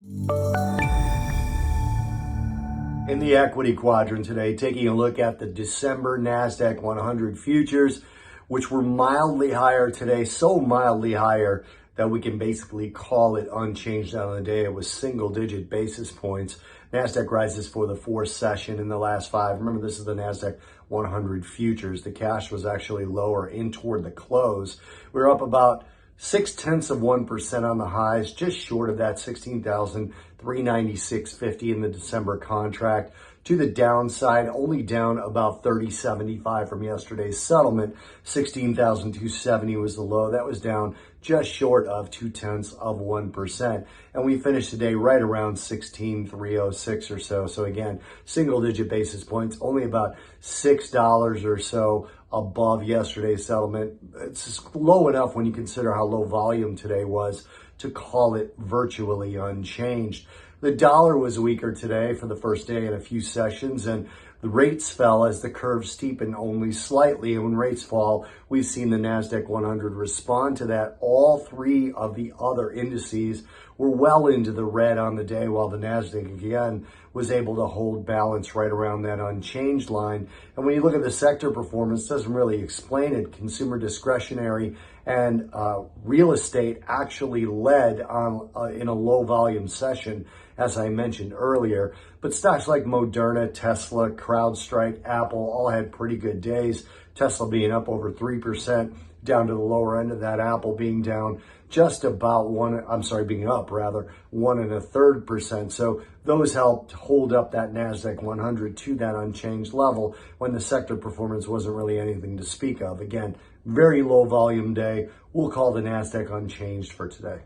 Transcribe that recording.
In the equity quadrant today, taking a look at the December NASDAQ 100 futures, which were mildly higher today, so mildly higher that we can basically call it unchanged on the day. It was single-digit basis points. NASDAQ rises for the fourth session in the last five. Remember, this is the NASDAQ 100 futures. The cash was actually lower in toward the close. We were up about 0.6% on the highs, just short of that 16,396.50 in the December contract. To the downside, only down about 30.75 from yesterday's settlement. 16,270 was the low. That was down just short of 0.2%. And we finished today right around 16,306 or so. So again, single digit basis points, only about $6 or so above yesterday's settlement. It's low enough when you consider how low volume today was to call it virtually unchanged. The dollar was weaker today for the first day in a few sessions, and the rates fell as the curve steepened only slightly. And when rates fall, we've seen the NASDAQ 100 respond to that. All three of the other indices were well into the red on the day, while the NASDAQ again was able to hold balance right around that unchanged line. And when you look at the sector performance, it doesn't really explain it. Consumer discretionary and real estate actually led on in a low volume session, as I mentioned earlier. But stocks like Moderna, Tesla, CrowdStrike, Apple all had pretty good days. Tesla being up over 3%, down to the lower end of that. Apple being down just about being up rather 1.33%. So those helped hold up that NASDAQ 100 to that unchanged level when the sector performance wasn't really anything to speak of. Again, very low volume day. We'll call the NASDAQ unchanged for today.